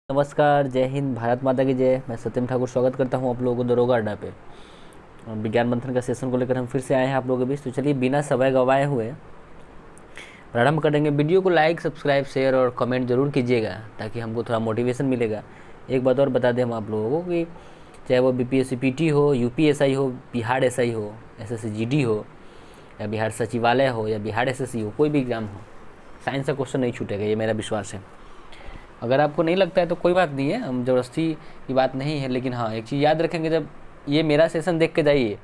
नमस्कार, जय हिंद, भारत माता की जय। मैं सत्यम ठाकुर स्वागत करता हूं आप लोगों को दरोगा अड्डा पे। विज्ञान मंथन का सेशन को लेकर हम फिर से आए हैं आप लोगों के बीच। तो चलिए बिना समय गंवाए हुए प्रारंभ करेंगे। वीडियो को लाइक, सब्सक्राइब, शेयर और कमेंट जरूर कीजिएगा ताकि हमको थोड़ा मोटिवेशन मिलेगा। एक बात और बता दें हम आप लोगों को कि चाहे वो बीपीएससी पीटी हो, यूपीएसआई हो, बिहार एसआई हो, एसएससी जीडी हो, या बिहार सचिवालय हो, या बिहार एसएससी हो, कोई भी एग्ज़ाम हो, साइंस का क्वेश्चन नहीं छूटेगा, ये मेरा विश्वास है। अगर आपको नहीं लगता है तो कोई बात नहीं है, हम ज़बरदस्ती की बात नहीं है। लेकिन हाँ, एक चीज़ याद रखेंगे, जब ये मेरा सेशन देख के जाइए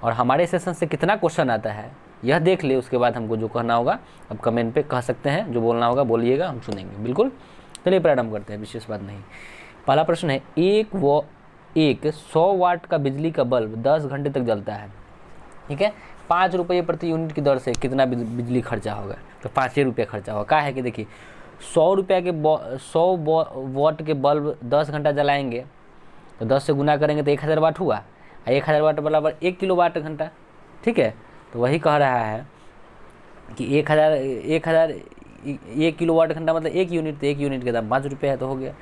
और हमारे सेशन से कितना क्वेश्चन आता है यह देख ले, उसके बाद हमको जो कहना होगा अब कमेंट पे कह सकते हैं, जो बोलना होगा बोलिएगा, हम सुनेंगे बिल्कुल। चलिए प्रारंभ करते हैं, विशेष बात नहीं। पहला प्रश्न है, एक 100 वाट का बिजली का बल्ब 10 घंटे तक जलता है, ठीक है। 5 रुपये प्रति यूनिट की दर से कितना बिजली खर्चा होगा? तो 5 रुपये खर्चा होगा। क्या है कि देखिए, 100 रुपये के 100 वाट के बल्ब 10 घंटा जलाएंगे तो 10 से गुना करेंगे तो 1000 वाट हुआ। 1000 वाट बराबर 1 किलो वाट घंटा, ठीक है। तो वही कह रहा है कि 1 किलो वाट घंटा मतलब 1 यूनिट, तो 1 यूनिट के दाम 5 रुपये है, तो हो गया।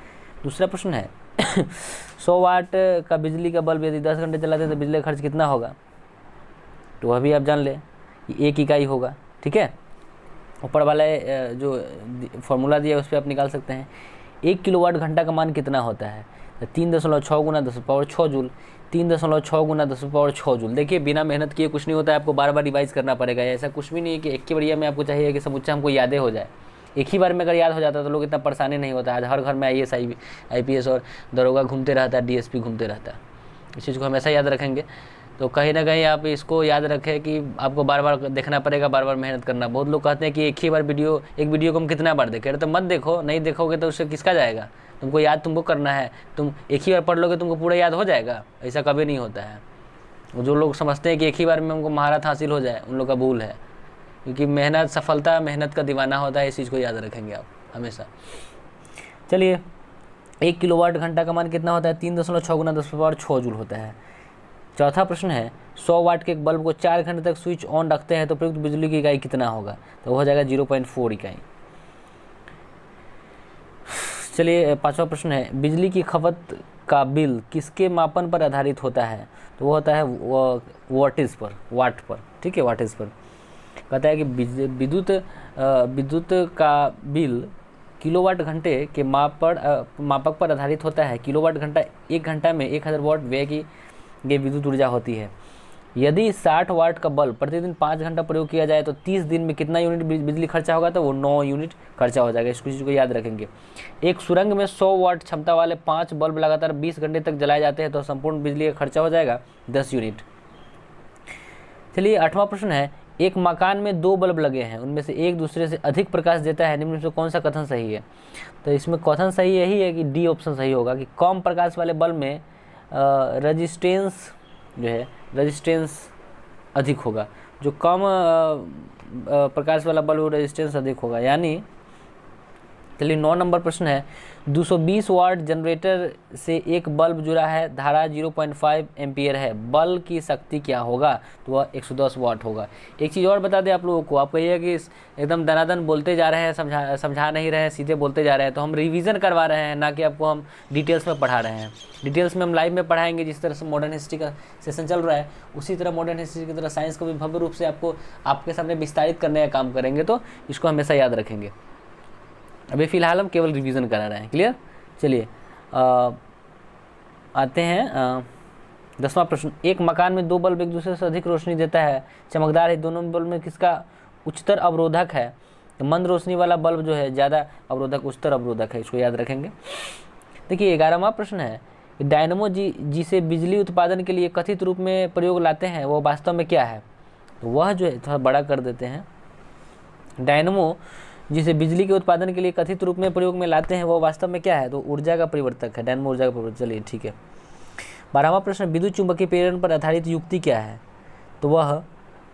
दूसरा प्रश्न है 100 वाट का बिजली का बल्ब यदि 10 घंटे जलाते हैं तो बिजली का खर्च कितना होगा? तो वह भी आप जान लें कि 1 इकाई होगा, ठीक है। ऊपर वाला जो फॉर्मूला दिया है उस पर आप निकाल सकते हैं। 1 किलोवाट घंटा का मान कितना होता है? तो 3.6 गुना 10⁻6 जूल। 3.6 गुना 10⁻6 जूल। देखिए, बिना मेहनत किए कुछ नहीं होता है, आपको बार बार रिवाइज करना पड़ेगा। ऐसा कुछ भी नहीं है कि एक ही बढ़िया में आपको चाहिए कि समुच्चा हमको यादें हो जाए। एक ही बार में अगर याद हो जाता तो लोग इतना परेशानी नहीं होता। आज हर घर में IAS IPS और दरोगा घूमते रहता है, DSP घूमते रहता है। इस चीज़ को हमेशा याद रखेंगे। तो कहीं ना कहीं आप इसको याद रखें कि आपको बार बार देखना पड़ेगा, बार बार मेहनत करना। बहुत लोग कहते हैं कि एक वीडियो को हम कितना बार देखें। अरे तो मत देखो, नहीं देखोगे तो उससे किसका जाएगा? तुमको याद तुमको करना है। तुम एक ही बार पढ़ लोगे तुमको पूरा याद हो जाएगा? ऐसा कभी नहीं होता है। जो लोग समझते हैं कि एक ही बार में हमको महारत हासिल हो जाए, उन लोग का भूल है। क्योंकि मेहनत, सफलता मेहनत का दीवाना होता है। इस चीज़ को याद रखेंगे आप हमेशा। चलिए, 1 किलोवाट घंटा का मान कितना होता है? 3.6 गुना 10⁻6 जूल होता है। चौथा प्रश्न है, 100 वाट के एक बल्ब को 4 घंटे तक स्विच ऑन रखते हैं तो प्रयुक्त बिजली की इकाई कितना होगा? तो वो हो जाएगा 0.4 इकाई। चलिए, पांचवा प्रश्न है, बिजली की खपत का बिल किसके मापन पर आधारित होता है? तो वो होता है वाट पर, ठीक है, वाटेज पर। कहता है कि विद्युत का बिल किलोवाट घंटे के मापक पर आधारित होता है। किलोवाट घंटा 1 घंटा में 1000 वाट व्यय की ये विद्युत ऊर्जा होती है। यदि 60 वाट का बल्ब प्रतिदिन 5 घंटा प्रयोग किया जाए तो 30 दिन में कितना यूनिट बिजली खर्चा होगा? तो वो 9 यूनिट खर्चा हो जाएगा। इसको चीज़ को याद रखेंगे। एक सुरंग में 100 वाट क्षमता वाले 5 बल्ब लगातार 20 घंटे तक जलाए जाते हैं तो संपूर्ण बिजली का खर्चा हो जाएगा 10 यूनिट। चलिए, 8वां प्रश्न है, एक मकान में 2 बल्ब लगे हैं, उनमें से एक दूसरे से अधिक प्रकाश देता है, निम्न में से कौन सा कथन सही है? तो इसमें कथन सही यही है कि डी ऑप्शन सही होगा कि कम प्रकाश वाले बल्ब में रेजिस्टेंस अधिक होगा। जो कम प्रकाश वाला बल्ब रेजिस्टेंस अधिक होगा। यानी चलिए, 9 नंबर प्रश्न है, 220 वाट जनरेटर से एक बल्ब जुड़ा है, धारा 0.5 एम्पियर है, बल्ब की शक्ति क्या होगा? तो वह 110 वाट होगा। एक चीज़ और बता दें आप लोगों को, आप कहिए कि एकदम दनादन बोलते जा रहे हैं, समझा नहीं रहे हैं, सीधे बोलते जा रहे हैं। तो हम रिवीजन करवा रहे हैं, ना कि आपको हम डिटेल्स में पढ़ा रहे हैं। डिटेल्स में हम लाइव में पढ़ाएंगे। जिस तरह से मॉडर्न हिस्ट्री का सेशन चल रहा है उसी तरह मॉडर्न हिस्ट्री की तरह साइंस को भी भव्य रूप से आपको आपके सामने विस्तारित करने का काम करेंगे। तो इसको हमेशा याद रखेंगे। अभी फ़िलहाल हम केवल रिवीजन करा रहे हैं। क्लियर? चलिए, आते हैं 10वां प्रश्न। एक मकान में 2 बल्ब एक दूसरे से अधिक रोशनी देता है, चमकदार है, दोनों बल्ब में किसका उच्चतर अवरोधक है? तो मंद रोशनी वाला बल्ब जो है ज़्यादा अवरोधक, उच्चतर अवरोधक है। इसको याद रखेंगे। देखिए, 11वां प्रश्न है, डायनमो जिसे बिजली उत्पादन के लिए कथित रूप में प्रयोग लाते हैं वो वास्तव में क्या है? तो वह जो है, थोड़ा बड़ा कर देते हैं, डायनमो जिसे बिजली के उत्पादन के लिए कथित रूप में प्रयोग में लाते हैं वो वास्तव में क्या है? तो ऊर्जा का परिवर्तक है, डायनमो ऊर्जा का परिवर्तक। चलिए, ठीक है। 12वां प्रश्न, विद्युत चुंबकीय प्रेरण पर आधारित युक्ति क्या है? तो वह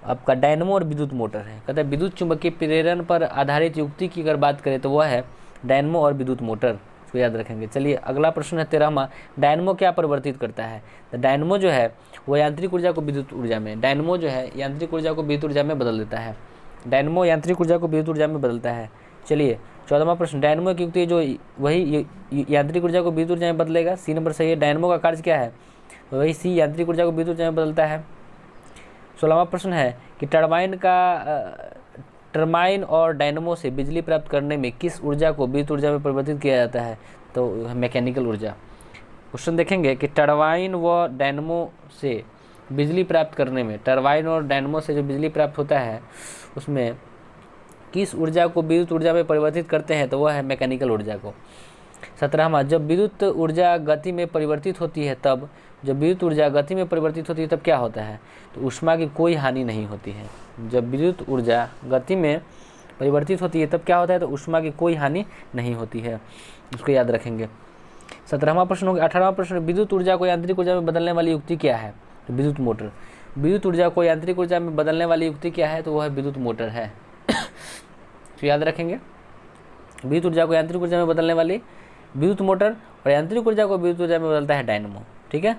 आपका डायनमो और विद्युत मोटर है। कहते हैं विद्युत चुंबकीय प्रेरण पर आधारित युक्ति की अगर बात करें तो वह है डायनमो और विद्युत मोटर। इसको याद रखेंगे। चलिए, अगला प्रश्न है 13वां, डायनमो क्या परिवर्तित करता है? तो डायनमो जो है वो यांत्रिक ऊर्जा को विद्युत ऊर्जा में, डायनमो जो है यांत्रिक ऊर्जा को विद्युत ऊर्जा में बदल देता है। डायनमो यांत्रिक ऊर्जा को विद्युत ऊर्जा में बदलता है। चलिए, 14वां प्रश्न, डायनमो की युक्ति जो वही यांत्रिक ऊर्जा को विद्युत ऊर्जा में बदलेगा। सी नंबर सही है। डायनमो का कार्य क्या है? तो वही सी, यांत्रिक ऊर्जा को विद्युत ऊर्जा में बदलता है। 16वां प्रश्न है कि टरबाइन और डायनमो से बिजली प्राप्त करने में किस ऊर्जा को विद्युत ऊर्जा में परिवर्तित किया जाता है? तो मैकेनिकल ऊर्जा। क्वेश्चन देखेंगे कि टरबाइन व डायनमो से बिजली प्राप्त करने में, टरबाइन और डायनमो से जो बिजली प्राप्त होता है उसमें किस ऊर्जा को विद्युत ऊर्जा में परिवर्तित करते हैं? तो वह है मैकेनिकल ऊर्जा को। 17वां, जब विद्युत ऊर्जा गति में परिवर्तित होती है तब, जब विद्युत ऊर्जा गति में परिवर्तित होती है तब क्या होता है? तो ऊष्मा की कोई हानि नहीं होती है। जब विद्युत ऊर्जा गति में परिवर्तित होती है तब क्या होता है? तो ऊष्मा की कोई हानि नहीं होती है, उसको याद रखेंगे। 17वां प्रश्न हो गया। 18वां प्रश्न, विद्युत ऊर्जा को यांत्रिक ऊर्जा में बदलने वाली युक्ति क्या है? तो विद्युत मोटर। विद्युत ऊर्जा को यांत्रिक ऊर्जा में बदलने वाली युक्ति क्या है? तो वह विद्युत मोटर है। तो याद रखेंगे, विद्युत ऊर्जा को यांत्रिक ऊर्जा में बदलने वाली विद्युत मोटर, और यांत्रिक ऊर्जा को विद्युत ऊर्जा में बदलता है डायनमो। ठीक है,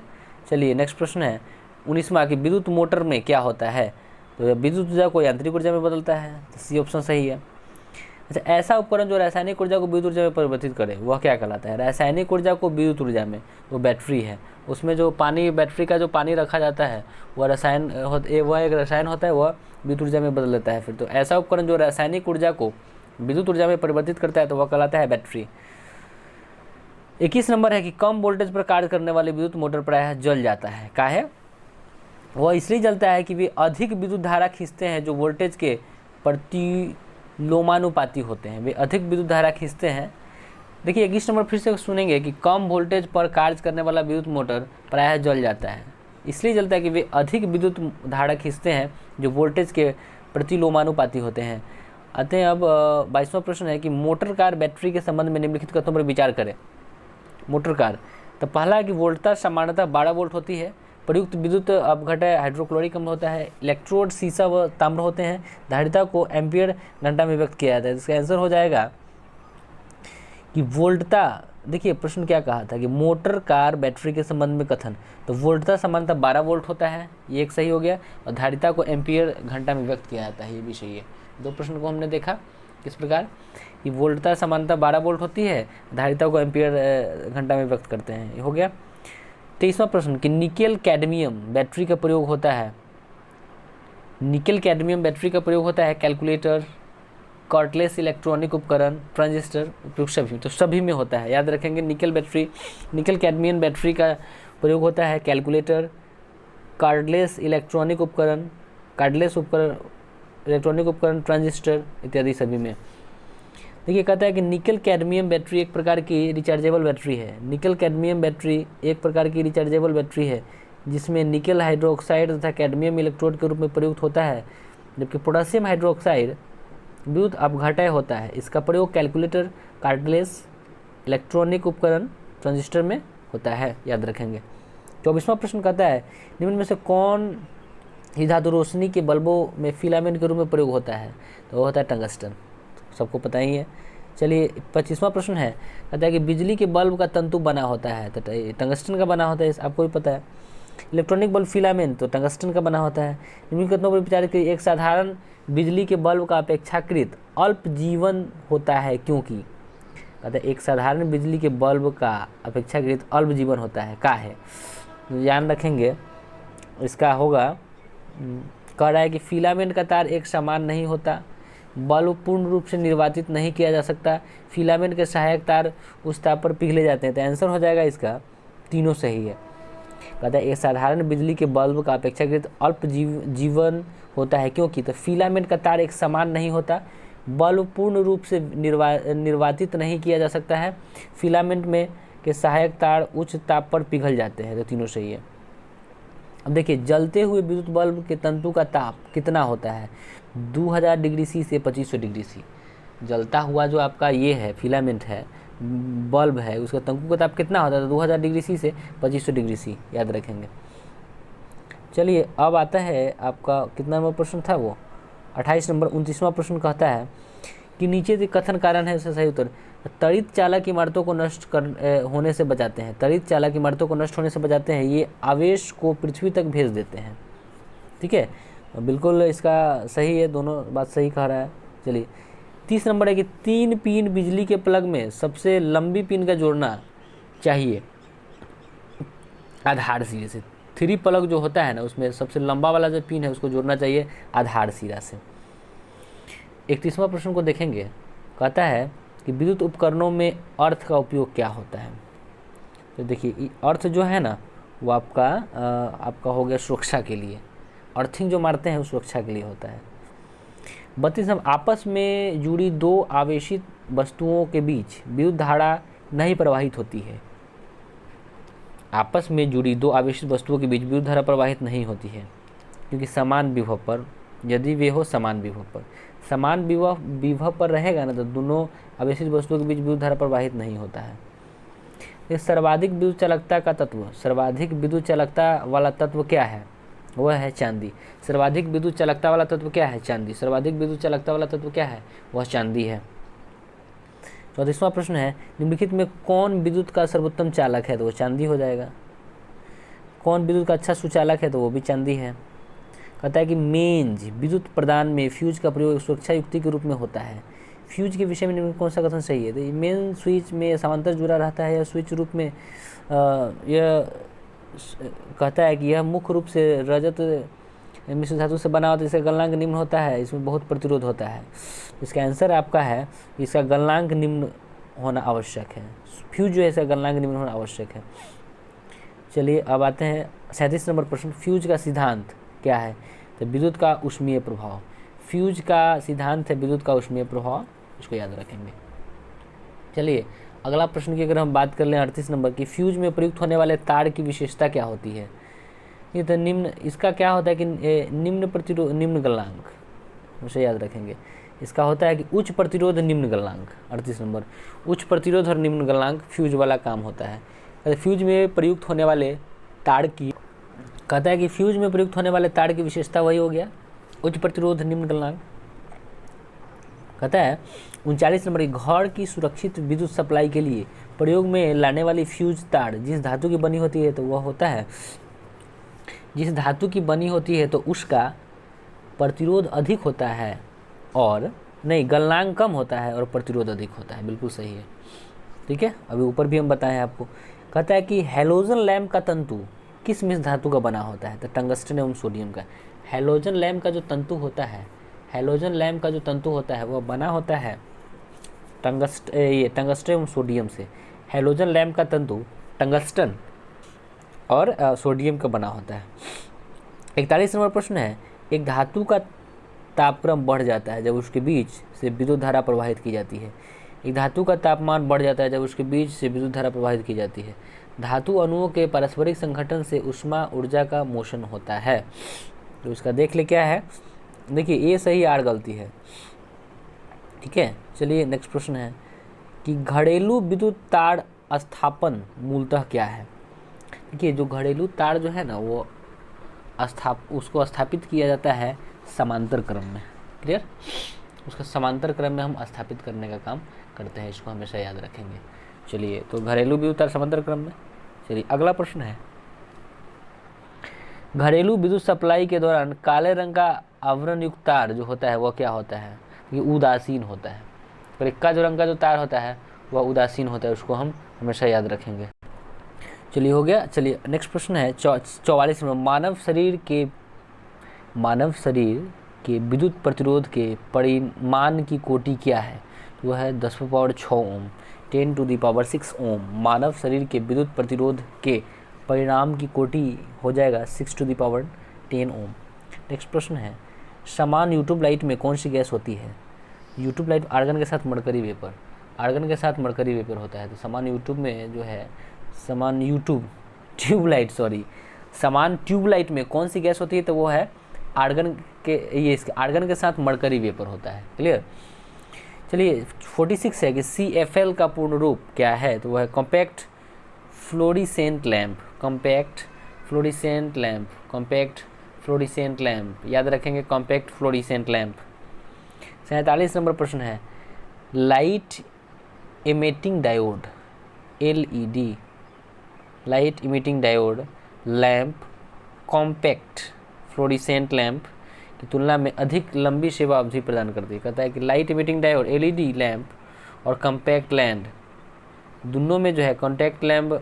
चलिए नेक्स्ट प्रश्न है 19वां कि विद्युत मोटर में क्या होता है? तो विद्युत ऊर्जा को यांत्रिक ऊर्जा में बदलता है, तो सी ऑप्शन सही है। अच्छा, ऐसा उपकरण जो रासायनिक ऊर्जा को विद्युत ऊर्जा में परिवर्तित करे वह क्या कहलाता है? रासायनिक ऊर्जा को विद्युत ऊर्जा में, वो बैटरी है। उसमें जो पानी, बैटरी का जो पानी रखा जाता है वह वह एक रसायन होता है, वह विद्युत ऊर्जा में बदल देता है फिर। तो ऐसा उपकरण जो रासायनिक ऊर्जा को विद्युत ऊर्जा में परिवर्तित करता है तो वह कहलाता है बैटरी। 21 नंबर है कि कम वोल्टेज पर कार्य करने वाले विद्युत मोटर प्रायः जल जाता है। काहे? वह इसलिए जलता है कि वे अधिक विद्युत धारा खींचते हैं जो वोल्टेज के प्रतिलोमानुपाती होते हैं। वे अधिक विद्युत धारा खींचते हैं। देखिए 21 नंबर फिर से सुनेंगे कि कम वोल्टेज पर कार्य करने वाला विद्युत मोटर प्रायः जल जाता है। इसलिए जलता है कि वे अधिक विद्युत धारा खींचते हैं जो वोल्टेज के प्रतिलोमानुपाती होते हैं। आते हैं अब 22वां प्रश्न है कि मोटर कार बैटरी के संबंध में निम्नलिखित कथनों पर विचार करें। मोटर कार, तो पहला है कि वोल्टता सामान्यतः 12 वोल्ट होती है। प्रयुक्त विद्युत अपघटय हाइड्रोक्लोरिक अम्ल होता है। इलेक्ट्रोड सीसा व ताम्र होते हैं। धारिता को एम्पियर घंटा में व्यक्त किया जाता है। इसका आंसर हो जाएगा कि वोल्टता। देखिए प्रश्न क्या कहा था कि मोटर कार बैटरी के संबंध में कथन, तो वोल्टता सामान्यतः 12 वोल्ट होता है, ये एक सही हो गया। और धारिता को एम्पियर घंटा में व्यक्त किया जाता है, ये भी सही है। दो प्रश्न को हमने देखा किस प्रकार कि वोल्टता सामान्यतः 12 वोल्ट होती है, धारिता को एम्पियर घंटा में व्यक्त करते हैं, ये हो गया। 23वां प्रश्न कि निकेल कैडमियम बैटरी का प्रयोग होता है। निकेल कैडमियम बैटरी का प्रयोग होता है कैलकुलेटर, कॉर्डलेस इलेक्ट्रॉनिक उपकरण, ट्रांजिस्टर, उपयोग सभी, तो सभी में होता है। याद रखेंगे निकेल कैडमियम बैटरी का प्रयोग होता है कैलकुलेटर, कार्डलेस इलेक्ट्रॉनिक उपकरण, इलेक्ट्रॉनिक उपकरण, ट्रांजिस्टर इत्यादि सभी में। देखिए कहता है कि निकेल कैडमियम बैटरी एक प्रकार की रिचार्जेबल बैटरी है। निकेल कैडमियम बैटरी एक प्रकार की रिचार्जेबल बैटरी है जिसमें निकेल हाइड्रोक्साइड तथा कैडमियम इलेक्ट्रोड के रूप में प्रयुक्त होता है, जबकि पोटेशियम हाइड्रोक्साइड विद्युत अपघटय होता है। इसका प्रयोग कैलकुलेटर, कार्डलेस इलेक्ट्रॉनिक उपकरण, ट्रांजिस्टर में होता है, याद रखेंगे। 24वां प्रश्न कहता है निम्न में से कौन ही धातु रोशनी के बल्बों में फिलामेंट के रूप में प्रयोग होता है? तो वो होता है टंगस्टन, सबको पता ही है। चलिए 25वां प्रश्न है, कहता है कि बिजली के बल्ब का तंतु बना होता है, तो टंगस्टन का बना होता है, आपको भी पता है। इलेक्ट्रॉनिक बल्ब फिलामेंट तो टंगस्टन का बना होता है। निम्न कथनों पर विचार करिए। एक साधारण बिजली के बल्ब का अपेक्षाकृत अल्प जीवन होता है क्योंकि, कहता है एक साधारण बिजली के बल्ब का अपेक्षाकृत अल्प जीवन होता है, का है? ध्यान रखेंगे इसका होगा, कह रहा है कि फिलामेंट का तार एक समान नहीं होता, बल्ब पूर्ण रूप से निर्वातित नहीं किया जा सकता, फिलामेंट के सहायक तार उस ताप पर पिघले जाते हैं। तो आंसर हो जाएगा इसका तीनों सही है। कहता है एक साधारण बिजली के बल्ब का अपेक्षाकृत अल्प जीवन होता है क्योंकि, तो फिलामेंट का तार एक समान नहीं होता, बल्ब पूर्ण रूप से निर्वातित नहीं किया जा सकता है, फिलामेंट में के सहायक तार उच्च ताप पर पिघल जाते हैं। तो तीनों सही है। अब देखिए जलते हुए विद्युत बल्ब के तंतु का ताप कितना होता है? 2000 डिग्री सी से 2500 डिग्री सी। जलता हुआ जो आपका ये है फिलामेंट है, बल्ब है, उसका तंतु का ताप कितना होता है? 2000 डिग्री सी से 2500 डिग्री सी, याद रखेंगे। चलिए अब आता है आपका कितना नंबर प्रश्न था वो? 28 नंबर। 29वां प्रश्न कहता है कि नीचे से कथन कारण है उसका सही उत्तर। त्वरित चालक इमारतों को नष्ट होने से बचाते हैं। त्वरित चालक इमारतों को नष्ट होने से बचाते हैं, ये आवेश को पृथ्वी तक भेज देते हैं। ठीक है, बिल्कुल इसका सही है, दोनों बात सही कह रहा है। चलिए 30 नंबर है कि 3 पिन बिजली के प्लग में सबसे लंबी पिन का जोड़ना चाहिए आधार सिरे से। 3 प्लग जो होता है ना, उसमें सबसे लंबा वाला जो पिन है उसको जोड़ना चाहिए आधार सिरा से। 31वां प्रश्न को देखेंगे, कहता है कि विद्युत उपकरणों में अर्थ का उपयोग क्या होता है। तो देखिए अर्थ जो है ना वो आपका हो गया सुरक्षा के लिए, अर्थिंग जो मारते हैं वो सुरक्षा के लिए होता है। 32 आपस में जुड़ी 2 आवेशित वस्तुओं के बीच विद्युत धारा नहीं प्रवाहित होती है। आपस में जुड़ी 2 आवेशित वस्तुओं के बीच विद्युत धारा प्रवाहित नहीं होती है क्योंकि समान विभव पर, यदि वे हो समान विभव पर, समान विभव पर रहेगा ना तो दोनों आवेशित वस्तुओं के बीच विद्युत धारा प्रवाहित नहीं होता है। ये सर्वाधिक विद्युत चालकता का तत्व, सर्वाधिक विद्युत चालकता वाला तत्व क्या है, वह है चांदी। सर्वाधिक विद्युत चालकता वाला तत्व क्या है, चांदी। सर्वाधिक विद्युत चालकता वाला तत्व क्या है, वह चांदी है। 34वां प्रश्न है, निम्नलिखित में कौन विद्युत का सर्वोत्तम चालक है, तो वो चांदी हो जाएगा। कौन विद्युत का अच्छा सुचालक है, तो वो भी चांदी है। कहता है कि मेंज विद्युत प्रदान में फ्यूज का प्रयोग सुरक्षा युक्ति के रूप में होता है। फ्यूज के विषय में कौन सा कथन सही है, तो मेन स्विच में समांतर जुड़ा रहता है या स्विच रूप में यह कहता है कि यह मुख्य रूप से रजत मिश्र धातु से बना होता है, इसका गलनांक निम्न होता है, इसमें बहुत प्रतिरोध होता है। इसका आंसर आपका है इसका गलनांक निम्न होना आवश्यक है। फ्यूज जो है इसका गलनांक निम्न होना आवश्यक है। चलिए अब आते हैं 37 नंबर प्रश्न, फ्यूज का सिद्धांत क्या है, तो विद्युत का ऊष्मीय प्रभाव। फ्यूज का सिद्धांत है विद्युत का ऊष्मीय प्रभाव, इसको याद रखेंगे। चलिए अगला प्रश्न की अगर हम बात कर लें 38 नंबर की, फ्यूज में प्रयुक्त होने वाले तार की विशेषता क्या होती है। ये तो निम्न, इसका क्या होता है कि निम्न प्रतिरोध निम्न गलनांक, उसे याद रखेंगे। इसका होता है कि उच्च प्रतिरोध निम्न गलनांक। 38 नंबर, उच्च प्रतिरोध और निम्न गलनांक फ्यूज वाला काम होता है। फ्यूज में प्रयुक्त होने वाले तार की, कहता है कि फ्यूज में प्रयुक्त होने वाले तार की विशेषता वही हो गया उच्च प्रतिरोध निम्न गलनांक। कहता है 39 नंबर, घर की सुरक्षित विद्युत सप्लाई के लिए प्रयोग में लाने वाली फ्यूज तार जिस धातु की बनी होती है तो वह होता है, जिस धातु की बनी होती है तो उसका प्रतिरोध अधिक होता है और नहीं, गलनांक कम होता है और प्रतिरोध अधिक होता है। बिल्कुल सही है, ठीक है। अभी ऊपर भी हम बताएं आपको। कहता है कि हैलोजन लैम्प का तंतु किस मिश्र धातु का बना होता है, तो टंगस्टन एवं सोडियम का। हैलोजन लैम्प का जो तंतु होता है, हैलोजन लैम्प का जो तंतु होता है वह बना होता है टंगस्टन एवं सोडियम से। हैलोजन लैम्प का तंतु टंगस्टन और सोडियम का बना होता है। 41 नंबर प्रश्न है, एक धातु का तापक्रम बढ़ जाता है जब उसके बीच से विद्युत धारा प्रवाहित की जाती है। एक धातु का तापमान बढ़ जाता है जब उसके बीच से विद्युत धारा प्रवाहित की जाती है। धातु अणुओं के पारस्परिक संघटन से ऊष्मा ऊर्जा का मोशन होता है। तो इसका देख ले क्या है, देखिए ये सही आर गलती है, ठीक है। चलिए नेक्स्ट प्रश्न है कि घरेलू विद्युत तार स्थापन मूलतः क्या है। देखिए जो घरेलू तार जो है ना वो उसको स्थापित किया जाता है समांतर क्रम में, क्लियर। उसका समांतर क्रम में हम स्थापित करने का काम करते हैं, इसको हमेशा याद रखेंगे। चलिए तो घरेलू विद्युत तार समांतर क्रम में। चलिए अगला प्रश्न है, घरेलू विद्युत सप्लाई के दौरान काले रंग का आवरण युक्त तार जो होता है वह क्या होता है, ये उदासीन होता है। और इक्का जो रंग का जो तार होता है वह उदासीन होता है, उसको हम हमेशा याद रखेंगे। चलिए हो गया। चलिए नेक्स्ट प्रश्न है 44 में, मानव शरीर के विद्युत प्रतिरोध के परिमाण की कोटि क्या है, तो वह है 10⁶ ओम, 10⁶ ओम। मानव शरीर के विद्युत प्रतिरोध के परिणाम की कोटि हो जाएगा 6⁻10 ओम। नेक्स्ट प्रश्न है, समान यूट्यूब लाइट में कौन सी गैस होती है। यूट्यूब लाइट आर्गन के साथ मरकरी वेपर, आर्गन के साथ मरकरी वेपर होता है। तो समान यूट्यूब में जो है समान ट्यूबलाइट में कौन सी गैस होती है, तो वो है आर्गन के साथ मरकरी वेपर होता है, क्लियर। चलिए 46 है कि CFL का पूर्ण रूप क्या है, तो वह है कॉम्पैक्ट फ्लोरिसेंट लैंप, याद रखेंगे कॉम्पैक्ट फ्लोरिसेंट लैंप। 47 नंबर प्रश्न है, light emitting diode LED, light emitting diode lamp compact fluorescent lamp की तुलना में अधिक लंबी सेवा अवधि प्रदान करती है। कहता है कि light emitting diode LED lamp और कॉम्पैक्ट लैंप दोनों में जो है कॉन्टैक्ट लैंप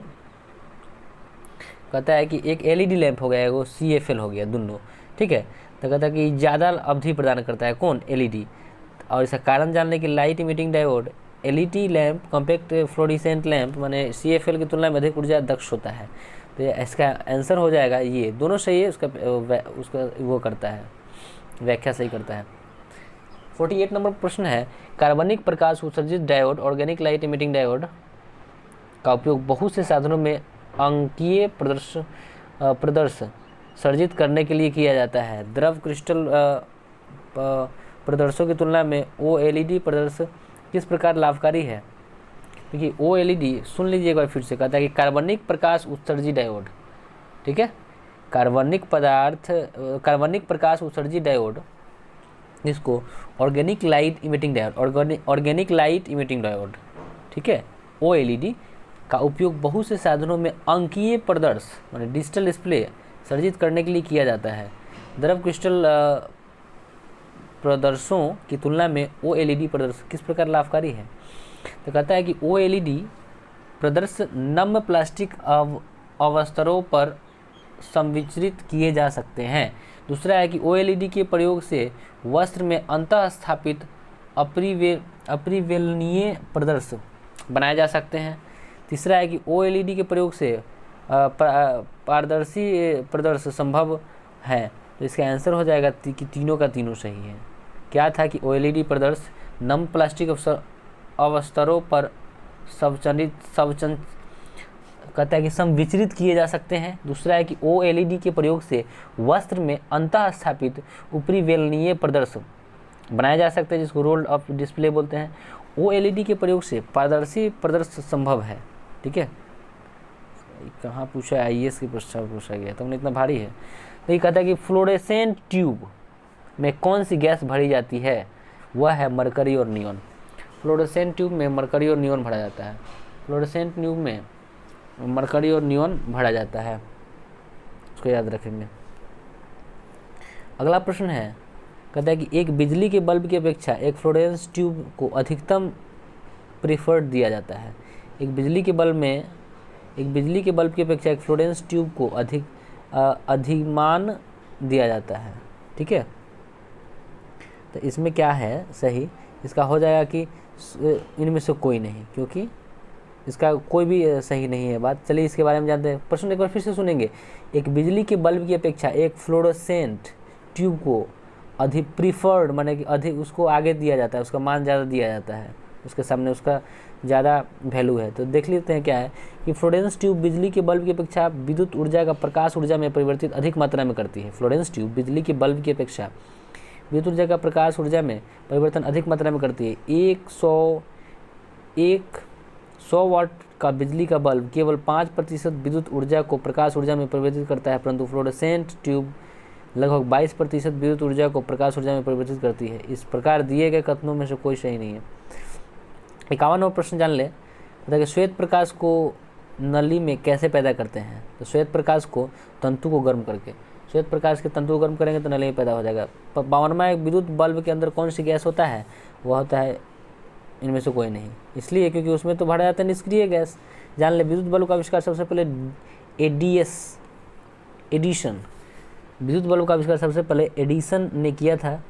कहता है कि एक एलईडी लैंप हो गया, वो CFL हो गया दोनों, ठीक है। तो कहता है कि ज़्यादा अवधि प्रदान करता है कौन, एलईडी। और इसका कारण जानने की light emitting diode LED lamp compact fluorescent lamp माने CFL की तुलना में अधिक ऊर्जा दक्ष होता है। तो इसका आंसर हो जाएगा ये, दोनों सही है, उसका वो करता है, व्याख्या सही करता है। 48 नंबर प्रश्न है, कार्बनिक प्रकाश उत्सर्जित diode organic light emitting diode का उपयोग बहुत से साधनों में अंकीय प्रदर्श सर्जित करने के लिए किया जाता है। द्रव क्रिस्टल प्रदर्शों की तुलना में OLED प्रदर्श किस प्रकार लाभकारी है। देखिए OLED सुन लीजिए एक बार फिर से, कहता है कि कार्बनिक प्रकाश उत्सर्जित डायोड, ठीक है, कार्बनिक प्रकाश उत्सर्जित डायोड जिसको ऑर्गेनिक लाइट इमिटिंग डायोड, ठीक है, OLED का उपयोग बहुत से साधनों में अंकीय प्रदर्श माने डिजिटल डिस्प्ले सर्जित करने के लिए किया जाता है। द्रव क्रिस्टल प्रदर्शों की तुलना में OLED प्रदर्श किस प्रकार लाभकारी है। तो कहता है कि OLED प्रदर्श नम्य प्लास्टिक अवस्तरों पर संवितरित किए जा सकते हैं। दूसरा है कि OLED के प्रयोग से वस्त्र में अंतः स्थापित अपरिवेलनीय प्रदर्श बनाए जा सकते हैं। तीसरा है कि OLED के प्रयोग से पारदर्शी प्रदर्श संभव है। तो इसका आंसर हो जाएगा कि तीनों का तीनों सही है। क्या था कि OLED प्रदर्श नम प्लास्टिक अवस्तरों पर कहता है कि संविचरित किए जा सकते हैं। दूसरा है कि OLED के प्रयोग से वस्त्र में अंतः स्थापित उपरिवेलनीय प्रदर्श बनाए जा सकते हैं, जिसको रोल्ड अप डिस्प्ले बोलते हैं। OLED के प्रयोग से पारदर्शी प्रदर्श संभव है, ठीक है। कहाँ पूछा, IAS के प्रश्न पूछा गया, तुमने इतना भारी है। तो ये कहता है कि फ्लोरेसेंट ट्यूब में कौन सी गैस भरी जाती है, वह है मरकरी और नियॉन। फ्लोरेसेंट ट्यूब में मरकरी और नियॉन भरा जाता है। फ्लोरेसेंट ट्यूब में मरकरी और नियॉन भरा जाता है, उसको याद रखेंगे। अगला प्रश्न है, कहता है कि एक बिजली के बल्ब की अपेक्षा एक फ्लोरेसेंट ट्यूब को अधिकतम प्रीफर्ड दिया जाता है। एक बिजली के बल्ब की अपेक्षा एक फ्लोरेसेंट ट्यूब को अधिमान दिया जाता है, ठीक है। तो इसमें क्या है सही, इसका हो जाएगा कि इनमें से कोई नहीं, क्योंकि इसका कोई भी सही नहीं है बात। चलिए इसके बारे में जानते हैं। प्रश्न एक बार फिर से सुनेंगे। एक बिजली के बल्ब की अपेक्षा एक फ्लोरेसेंट ट्यूब को अधिक प्रीफर्ड माने कि अधिक उसको आगे दिया जाता है, उसका मान ज़्यादा दिया जाता है, उसके सामने उसका ज़्यादा वैल्यू है। तो देख लेते हैं क्या है कि फ्लोरेसेंट ट्यूब बिजली के बल्ब की अपेक्षा विद्युत ऊर्जा का प्रकाश ऊर्जा में परिवर्तित अधिक मात्रा में करती है। फ्लोरेसेंट ट्यूब बिजली के बल्ब की अपेक्षा विद्युत ऊर्जा का प्रकाश ऊर्जा में परिवर्तन अधिक मात्रा में करती है। 100 वाट का बिजली का बल्ब केवल 5% विद्युत ऊर्जा को प्रकाश ऊर्जा में परिवर्तित करता है, परंतु फ्लोरेसेंट ट्यूब लगभग 22% विद्युत ऊर्जा को प्रकाश ऊर्जा में परिवर्तित करती है। इस प्रकार दिए गए कथनों में से कोई सही नहीं है। 51वां प्रश्न जान ले, कि श्वेत प्रकाश को नली में कैसे पैदा करते हैं। तो श्वेत प्रकाश को तंतु को गर्म करके, श्वेत प्रकाश के तंतु को गर्म करेंगे तो नली में पैदा हो जाएगा। 52वां, एक विद्युत बल्ब के अंदर कौन सी गैस होता है, वह होता है इनमें से कोई नहीं, इसलिए क्योंकि उसमें तो भरा जाता है निष्क्रिय गैस। जान ले, विद्युत बल्ब का आविष्कार सबसे पहले विद्युत बल्ब का आविष्कार सबसे पहले एडिसन ने किया था।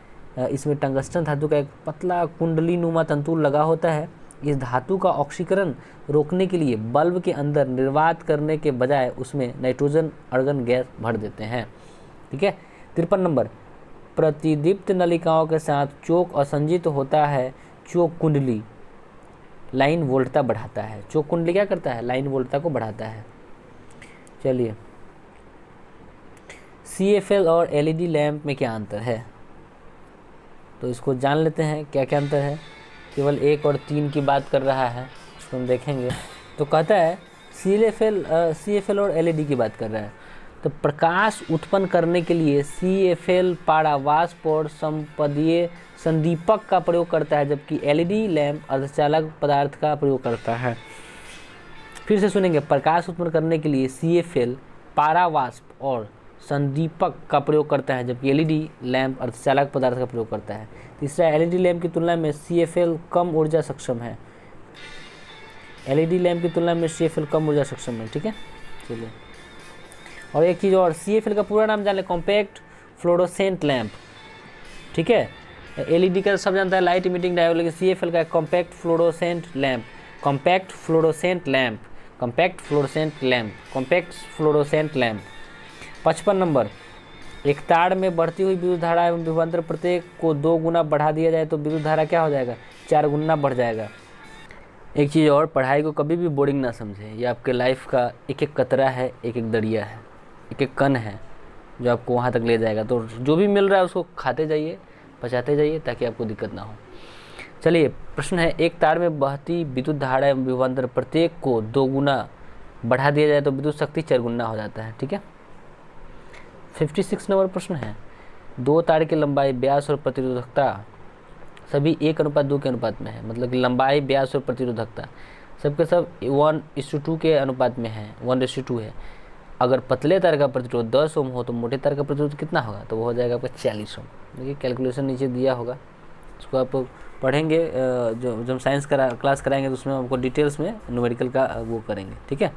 इसमें टंगस्टन धातु का एक पतला कुंडली नुमा तंतु लगा होता है। इस धातु का ऑक्सीकरण रोकने के लिए बल्ब के अंदर निर्वात करने के बजाय उसमें नाइट्रोजन अर्गन गैस भर देते हैं, ठीक है। 53 नंबर, प्रतिदीप्त नलिकाओं के साथ चोक असंजित होता है। चोक कुंडली लाइन वोल्टता बढ़ाता है। चोक कुंडली क्या करता है, लाइन वोल्टता को बढ़ाता है। चलिए, CFL और LED लैंप में क्या अंतर है, तो इसको जान लेते हैं क्या क्या अंतर है। केवल 1 और 3 की बात कर रहा है, इसको हम देखेंगे। तो कहता है CFL और LED की बात कर रहा है। तो प्रकाश उत्पन्न करने के लिए CFL पारावाष्प और संपदीय संदीपक का प्रयोग करता है, जबकि LED लैंप अर्धचालक पदार्थ का प्रयोग करता है। फिर से सुनेंगे, प्रकाश उत्पन्न करने के लिए CFL पारावाष्प और संदीपक का प्रयोग करता है, जबकि एलईडी लैंप अर्धचालक पदार्थ का प्रयोग करता है। तीसरा, एलईडी लैंप की तुलना में सीएफएल कम ऊर्जा सक्षम है। एलईडी लैंप की तुलना में सीएफएल कम ऊर्जा सक्षम है। ठीक है, चलिए। और एक चीज़ और, सीएफएल का पूरा नाम जान ले, कॉम्पैक्ट फ्लोरोसेंट लैंप। ठीक है, एलईडी का सब जानता है लाइट इमिटिंग डायोड, लेकिन सीएफएल का compact fluorescent lamp, compact fluorescent lamp, compact fluorescent lamp, compact fluorescent lamp. 55 number, एक तार में बढ़ती हुई विद्युत धारा एवं विभवांतर प्रत्येक को 2 गुना बढ़ा दिया जाए तो विद्युत धारा क्या हो जाएगा? 4 गुना बढ़ जाएगा। एक चीज़ और, पढ़ाई को कभी भी बोरिंग ना समझे। ये आपके लाइफ का एक एक कतरा है, एक एक दरिया है, एक एक कण है जो आपको वहाँ तक ले जाएगा। तो जो भी मिल रहा है उसको खाते जाइए, पचाते जाइए, ताकि आपको दिक्कत ना हो। चलिए, प्रश्न है, एक तार में बहती विद्युत धारा एवं विभवांतर प्रत्येक को 2 गुना बढ़ा दिया जाए तो विद्युत शक्ति 4 गुना हो जाता है। ठीक है, 56 नंबर प्रश्न है, 2 तार की लंबाई, व्यास और प्रतिरोधकता सभी 1:2 के अनुपात में है। मतलब लंबाई, व्यास और प्रतिरोधकता सबके सब 1:2 के अनुपात में है, 1:2 है। अगर पतले तार का प्रतिरोध 10 ओम हो तो मोटे तार का प्रतिरोध कितना होगा? तो वो हो जाएगा आपका 40 ओम। देखिए, कैलकुलेशन नीचे दिया होगा, उसको आप पढ़ेंगे। जब हम साइंस क्लास कराएंगे तो उसमें आपको डिटेल्स में न्यूमेरिकल का वो करेंगे। ठीक है,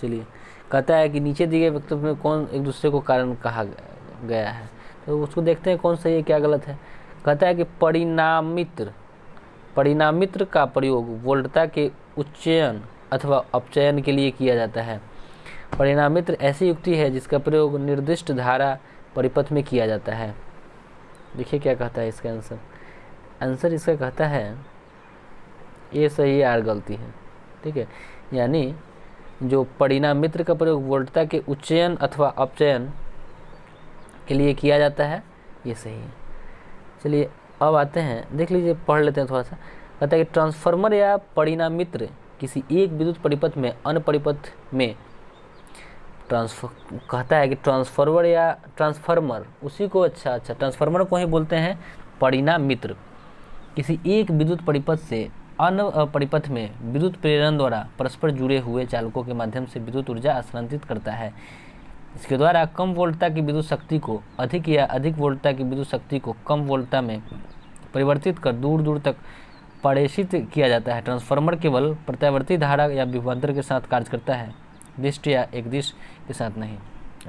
चलिए। कहता है कि नीचे दिए गए वक्तव्य में कौन एक दूसरे को कारण कहा गया है, तो उसको देखते हैं कौन सही है क्या गलत है। कहता है कि परिणामित्र का प्रयोग वोल्टता के उच्चयन अथवा अपचयन के लिए किया जाता है। परिणामित्र ऐसी युक्ति है जिसका प्रयोग निर्दिष्ट धारा परिपथ में किया जाता है। देखिए क्या कहता है इसका आंसर इसका कहता है ये सही है, आर गलती है। ठीक है, यानी जो परिणामित्र का प्रयोग वोल्टता के उच्चयन अथवा अपचयन के लिए किया जाता है, ये सही है। चलिए, अब आते हैं, देख लीजिए, पढ़ लेते हैं थोड़ा सा। कहता है कि ट्रांसफार्मर या परिणामित्र किसी एक विद्युत परिपथ में अन्य परिपथ में कहता है कि ट्रांसफार्मर या ट्रांसफार्मर उसी को ट्रांसफार्मर को ही बोलते हैं परिणामित्र। किसी एक विद्युत परिपथ से अन्य परिपथ में विद्युत प्रेरण द्वारा परस्पर जुड़े हुए चालकों के माध्यम से विद्युत ऊर्जा स्थानांतरित करता है। इसके द्वारा कम वोल्टता की विद्युत शक्ति को अधिक या अधिक वोल्टता की विद्युत शक्ति को कम वोल्टता में परिवर्तित कर दूर दूर तक प्रेषित किया जाता है। ट्रांसफार्मर केवल प्रत्यावर्ती धारा या विभवांतर के साथ कार्य करता है, दिष्ट या एकदिश के साथ नहीं।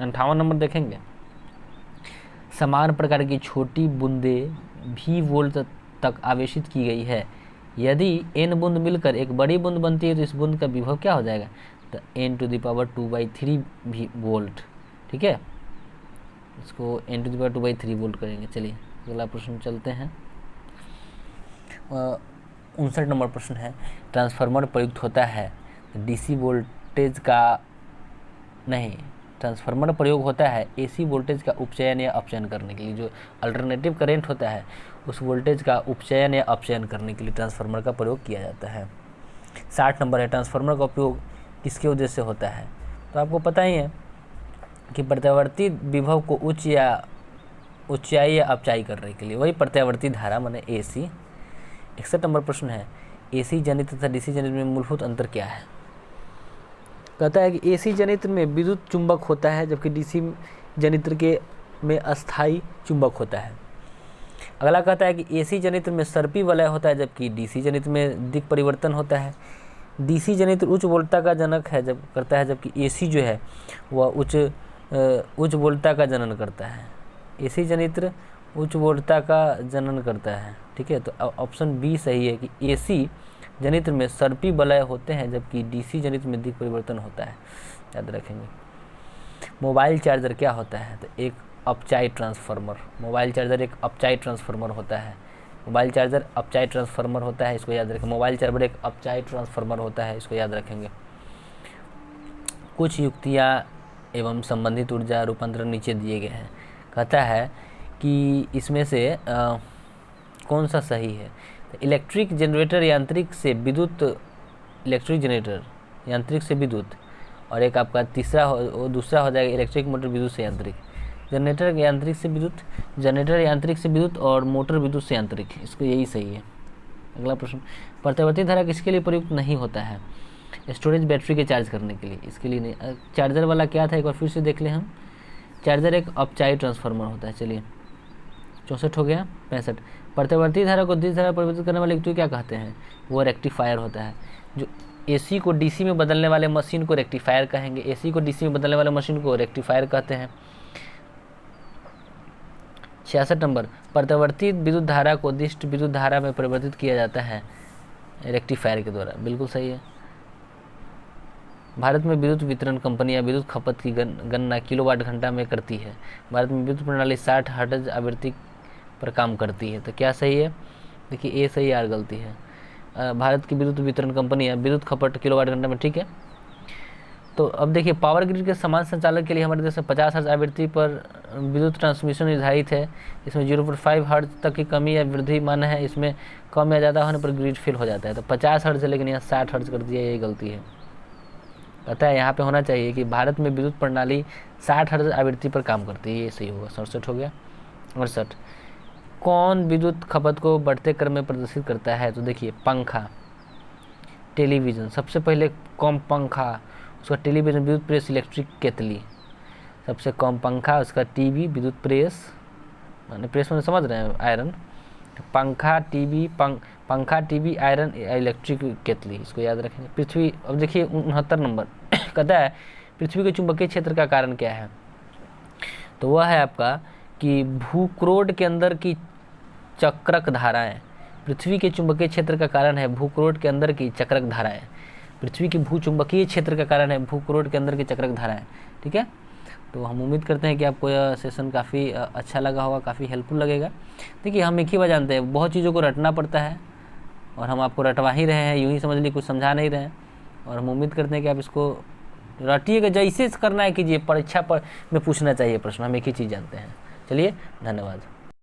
58 नंबर देखेंगे, समान प्रकार की छोटी बूंदें भी वोल्ट तक आवेशित की गई है। यदि n बूंद मिलकर एक बड़ी बूंद बनती है तो इस बूंद का विभव क्या हो जाएगा? तो n⁻2/3 भी वोल्ट। ठीक है, इसको n⁻2/3 वोल्ट करेंगे। चलिए, अगला प्रश्न चलते हैं। 59 नंबर प्रश्न है, ट्रांसफार्मर प्रयुक्त होता है डीसी वोल्टेज का नहीं, ट्रांसफार्मर प्रयोग होता है एसी वोल्टेज का उपचयन या अपचयन करने के लिए। जो अल्टरनेटिव करंट होता है उस वोल्टेज का उपचयन या अपचयन करने के लिए ट्रांसफार्मर का प्रयोग किया जाता है। 60 नंबर है, ट्रांसफार्मर का उपयोग किसके उद्देश्य से होता है? तो आपको पता ही है कि प्रत्यावर्ती विभव को उच्च या ऊंचाई या अपचाई करने के लिए, वही प्रत्यावर्ती धारा माने एसी। 61 नंबर प्रश्न है, एसी जनित्र तथा डीसी जनित्र में मूलभूत अंतर क्या है? कहता है कि एसी जनित्र में विद्युत चुंबक होता है जबकि डीसी जनित्र के में अस्थायी चुंबक होता है। अगला कहता है कि एसी जनित्र में सर्पी वलय होता है जबकि डीसी जनित्र में दिक् परिवर्तन होता है। डीसी जनित्र उच्च वोल्टता का जनक है जबकि एसी जो है वह उच्च वोल्टता का जनन करता है। एसी जनित्र उच्च वोल्टता का जनन करता है। ठीक है, तो ऑप्शन बी सही है कि एसी जनित्र में सर्पी वलय होते हैं जबकि डीसी जनित्र में दिक् परिवर्तन होता है। याद रखेंगे। मोबाइल चार्जर क्या होता है? तो एक अपचाई ट्रांसफार्मर। मोबाइल चार्जर एक अपचाई ट्रांसफार्मर होता है। मोबाइल चार्जर अपचाई ट्रांसफार्मर होता है, इसको याद रखें। मोबाइल चार्जर एक अपचाई ट्रांसफार्मर होता है, इसको याद रखेंगे। कुछ युक्तियाँ एवं संबंधित ऊर्जा रूपांतरण नीचे दिए गए हैं। कहता है कि इसमें से कौन सा सही है? तो इलेक्ट्रिक जनरेटर यांत्रिक से विद्युत, इलेक्ट्रिक जनरेटर यांत्रिक से विद्युत, और एक आपका दूसरा हो जाएगा इलेक्ट्रिक मोटर विद्युत से यांत्रिक। जनरेटर यांत्रिक से विद्युत, जनरेटर यांत्रिक से विद्युत और मोटर विद्युत से यांत्रिक, इसको यही सही है। अगला प्रश्न, प्रत्यावर्ती धारा किसके लिए प्रयुक्त नहीं होता है? स्टोरेज बैटरी के चार्ज करने के लिए, इसके लिए नहीं। चार्जर वाला क्या था एक बार फिर से देख लें हम। चार्जर एक अपचाई ट्रांसफार्मर होता है। चलिए 64 हो गया। 65 प्रतिवर्ती धारा को DC धारा परिवर्तित करने वाले तो क्या कहते हैं? वो रेक्टिफायर होता है। जो AC को DC में बदलने वाले मशीन को रेक्टिफायर कहेंगे, AC को DC में बदलने वाले मशीन को रेक्टिफायर कहते हैं। 66 नंबर प्रतिवर्ती विद्युत धारा को दिष्ट विद्युत धारा में परिवर्तित किया जाता है रेक्टिफायर के द्वारा। बिल्कुल सही है। भारत में विद्युत वितरण कंपनियां विद्युत खपत की गणना किलोवाट घंटा में करती है। भारत में विद्युत प्रणाली 60 हर्ट्ज आवृत्ति पर काम करती है। तो क्या सही है? देखिए ए सही, आर गलती है। भारत की विद्युत वितरण कंपनियां विद्युत खपत किलोवाट घंटा में, ठीक है। तो अब देखिए पावर ग्रिड के समान संचालन के लिए हमारे देश में 50 हर्ट्ज आवृत्ति पर विद्युत ट्रांसमिशन निर्धारित है। इसमें 0.5 हर्ट्ज तक की कमी या वृद्धि मान्य है। इसमें कम या ज़्यादा होने पर ग्रिड फेल हो जाता है। तो 50 हर्ट्ज है, लेकिन यहाँ 60 हर्ट्ज कर दिया, ये गलती है। पता है यहाँ पे होना चाहिए कि भारत में विद्युत प्रणाली 60 हर्ट्ज आवृत्ति पर काम करती है, ये सही होगा। 67 हो गया। 68 कौन विद्युत खपत को बढ़ते क्रम में प्रदर्शित करता है? तो देखिए पंखा, टेलीविज़न, सबसे पहले कम पंखा, उसका टेलीविज़न, विद्युत प्रेस, इलेक्ट्रिक केतली। सबसे कम पंखा, उसका टीवी, विद्युत प्रेस, माने प्रेस में समझ रहे हैं, आयरन, पंखा, टीवी, पंखा, टीवी, आयरन, इलेक्ट्रिक केतली, इसको याद रखेंगे। पृथ्वी, अब देखिए 69 नंबर कहता है पृथ्वी के चुंबकीय क्षेत्र का कारण क्या है? तो वह है आपका कि भूक्रोड के अंदर की चक्रक धाराएं। पृथ्वी के चुंबकीय क्षेत्र का कारण है भूक्रोड के अंदर की चक्रक धाराएं। पृथ्वी की भूचुंबकीय क्षेत्र का कारण है भूक्रोड के अंदर की चक्रक धाराएं, ठीक है। तो हम उम्मीद करते हैं कि आपको यह सेशन काफ़ी अच्छा लगा होगा, काफ़ी हेल्पफुल लगेगा। देखिए हम एक ही बात जानते हैं, बहुत चीज़ों को रटना पड़ता है और हम आपको रटवा ही रहे हैं, यूँ ही समझ लीजिए, कुछ समझा नहीं रहे हैं। और हम उम्मीद करते हैं कि आप इसको रटिएगा, जैसे करना है कीजिए, परीक्षा पर में पूछना चाहिए प्रश्न, हम एक ही चीज़ जानते हैं। चलिए धन्यवाद।